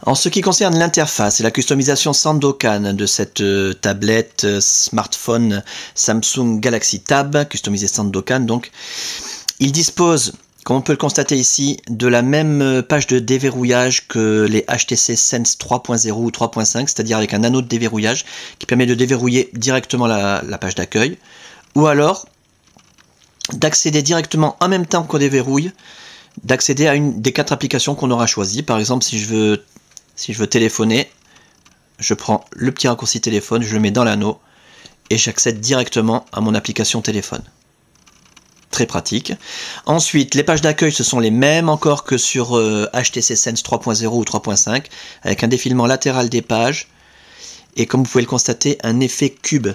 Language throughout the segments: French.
En ce qui concerne l'interface et la customisation Sandokan de cette tablette smartphone Samsung Galaxy Tab, customisée Sandokan donc, il dispose, comme on peut le constater ici, de la même page de déverrouillage que les HTC Sense 3.0 ou 3.5, c'est-à-dire avec un anneau de déverrouillage qui permet de déverrouiller directement la page d'accueil, ou alors d'accéder directement en même temps qu'on déverrouille, d'accéder à une des 4 applications qu'on aura choisies. Par exemple, si je veux téléphoner, je prends le petit raccourci téléphone, je le mets dans l'anneau et j'accède directement à mon application téléphone. Très pratique. Ensuite, les pages d'accueil, ce sont les mêmes encore que sur HTC Sense 3.0 ou 3.5, avec un défilement latéral des pages et, comme vous pouvez le constater, un effet cube.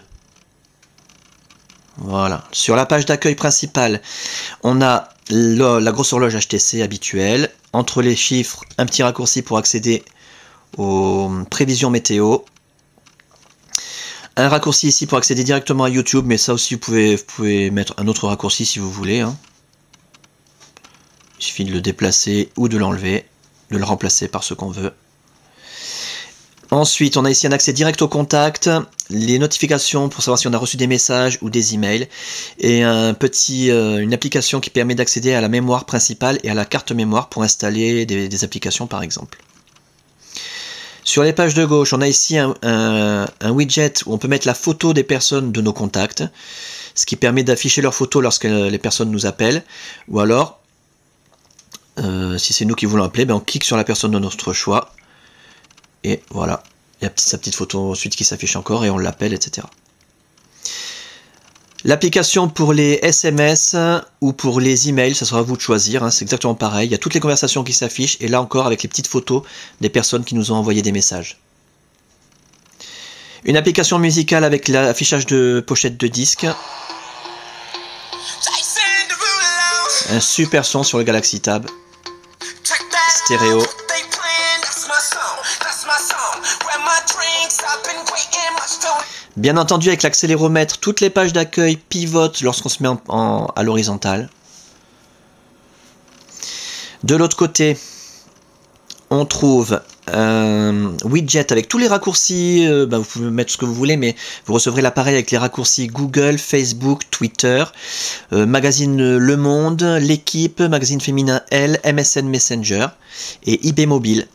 Voilà. Sur la page d'accueil principale, on a la grosse horloge HTC habituelle. Entre les chiffres, un petit raccourci pour accéder aux prévisions météo. Un raccourci ici pour accéder directement à YouTube, mais ça aussi vous pouvez mettre un autre raccourci si vous voulez. Hein. Il suffit de le déplacer ou de l'enlever, de le remplacer par ce qu'on veut. Ensuite, on a ici un accès direct au contact, les notifications pour savoir si on a reçu des messages ou des emails, et une application qui permet d'accéder à la mémoire principale et à la carte mémoire pour installer des applications par exemple. Sur les pages de gauche, on a ici un widget où on peut mettre la photo des personnes de nos contacts, ce qui permet d'afficher leurs photos lorsque les personnes nous appellent, ou alors, si c'est nous qui voulons appeler, on clique sur la personne de notre choix, et voilà, il y a sa petite photo ensuite qui s'affiche encore et on l'appelle, etc. L'application pour les SMS ou pour les emails, ça sera à vous de choisir, hein, c'est exactement pareil. Il y a toutes les conversations qui s'affichent et là encore avec les petites photos des personnes qui nous ont envoyé des messages. Une application musicale avec l'affichage de pochette de disque. Un super son sur le Galaxy Tab. Stéréo. Bien entendu, avec l'accéléromètre, toutes les pages d'accueil pivotent lorsqu'on se met à l'horizontale. De l'autre côté, on trouve un widget avec tous les raccourcis. Vous pouvez mettre ce que vous voulez, mais vous recevrez l'appareil avec les raccourcis Google, Facebook, Twitter, magazine Le Monde, L'Équipe, magazine féminin Elle, MSN Messenger et eBay Mobile.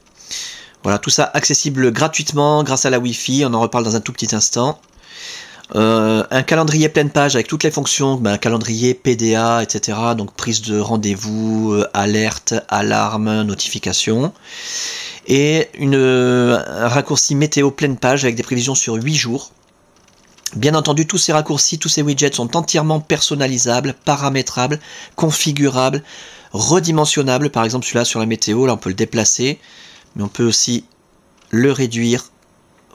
Voilà, tout ça accessible gratuitement grâce à la Wi-Fi, on en reparle dans un tout petit instant. Un calendrier pleine page avec toutes les fonctions, un calendrier PDA, etc. Donc prise de rendez-vous, alerte, alarme, notification. Et un raccourci météo pleine page avec des prévisions sur 8 jours. Bien entendu, tous ces raccourcis, tous ces widgets sont entièrement personnalisables, paramétrables, configurables, redimensionnables. Par exemple, celui-là sur la météo, là on peut le déplacer. Mais on peut aussi le réduire,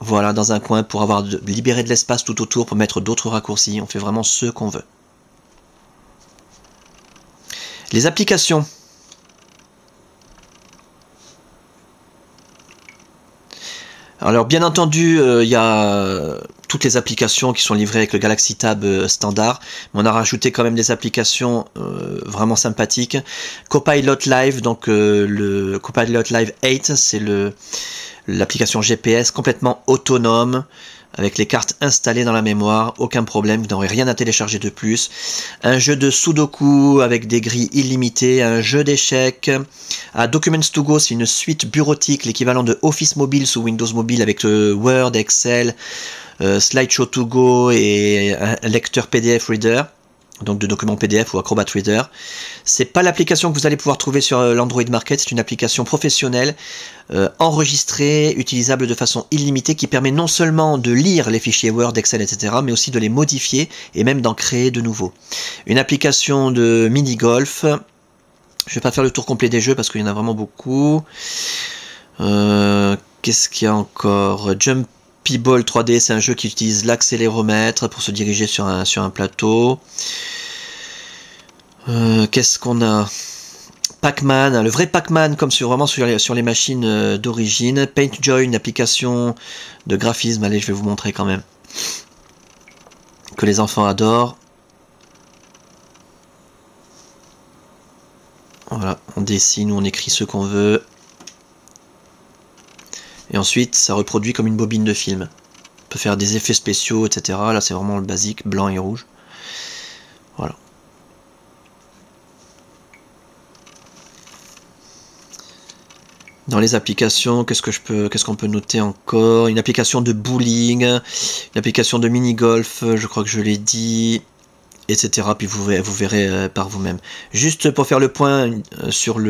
voilà, dans un coin pour libérer de l'espace tout autour pour mettre d'autres raccourcis. On fait vraiment ce qu'on veut. Les applications. Alors bien entendu, il y a toutes les applications qui sont livrées avec le Galaxy Tab standard, mais on a rajouté quand même des applications vraiment sympathiques. Copilot Live, donc le Copilot Live 8, c'est l'application GPS complètement autonome, avec les cartes installées dans la mémoire, aucun problème, vous n'aurez rien à télécharger de plus. Un jeu de Sudoku avec des grilles illimitées, un jeu d'échecs. Documents to Go, c'est une suite bureautique, l'équivalent de Office Mobile sous Windows Mobile avec Word, Excel, Slideshow to Go et un lecteur PDF Reader, donc de documents PDF ou Acrobat Reader. C'est pas l'application que vous allez pouvoir trouver sur l'Android Market, c'est une application professionnelle, enregistrée, utilisable de façon illimitée, qui permet non seulement de lire les fichiers Word, Excel, etc., mais aussi de les modifier et même d'en créer de nouveaux. Une application de mini-golf. Je vais pas faire le tour complet des jeux parce qu'il y en a vraiment beaucoup. Qu'est-ce qu'il y a encore? Jumpy Ball 3D, c'est un jeu qui utilise l'accéléromètre pour se diriger sur un plateau. Qu'est-ce qu'on a? Pac-Man, le vrai Pac-Man comme vraiment sur les machines d'origine. PaintJoy, une application de graphisme. Allez, je vais vous montrer quand même. Que les enfants adorent. Voilà, on dessine ou on écrit ce qu'on veut. Et ensuite, ça reproduit comme une bobine de film. On peut faire des effets spéciaux, etc. Là, c'est vraiment le basique, blanc et rouge. Voilà. Dans les applications, qu'est-ce qu'on peut noter encore? Une application de bowling, une application de mini-golf, je crois que je l'ai dit, etc. Puis vous verrez par vous-même. Juste pour faire le point sur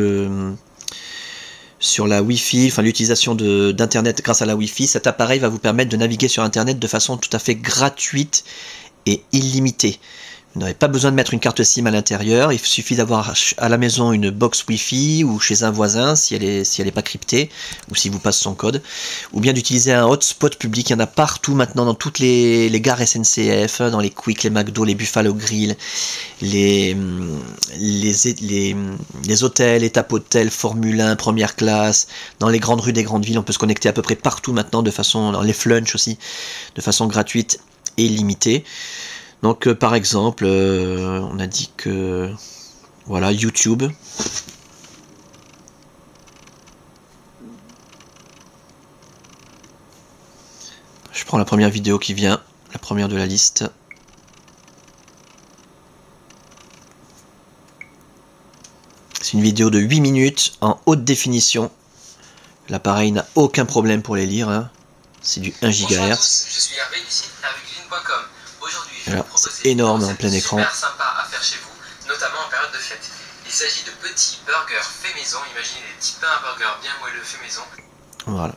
la Wi-Fi, enfin l'utilisation d'Internet grâce à la Wi-Fi, cet appareil va vous permettre de naviguer sur Internet de façon tout à fait gratuite et illimitée. Vous n'avez pas besoin de mettre une carte SIM à l'intérieur, il suffit d'avoir à la maison une box Wi-Fi ou chez un voisin si elle est pas cryptée ou si vous passe son code, ou bien d'utiliser un hotspot public. Il y en a partout maintenant dans toutes les gares SNCF, dans les Quick, les McDo, les Buffalo Grill, les hôtels, étapes hôtels, Formule 1, première classe, dans les grandes rues des grandes villes. On peut se connecter à peu près partout maintenant dans les flunch aussi, de façon gratuite et illimitée. Donc par exemple, on a dit que voilà, YouTube. Je prends la première vidéo qui vient, la première de la liste. C'est une vidéo de 8 minutes en haute définition. L'appareil n'a aucun problème pour les lire, hein. C'est du 1 GHz. Bonjour à tous, je suis Hervé du site hervécuisine.com. Aujourd'hui, je vais vous proposer c'est énorme en plein écran. Super sympa à faire chez vous, notamment en période de fête. Il s'agit de petits burgers faits maison. Imaginez des petits pains à burger bien moelleux faits maison. Voilà.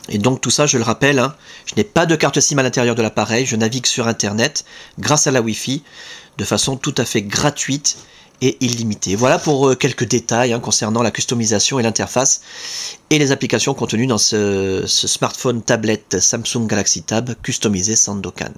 Et donc tout ça, je le rappelle, hein, je n'ai pas de carte SIM à l'intérieur de l'appareil, je navigue sur Internet grâce à la Wi-Fi de façon tout à fait gratuite et illimitée. Voilà pour quelques détails concernant la customisation et l'interface et les applications contenues dans ce smartphone tablette Samsung Galaxy Tab customisé Sandokan.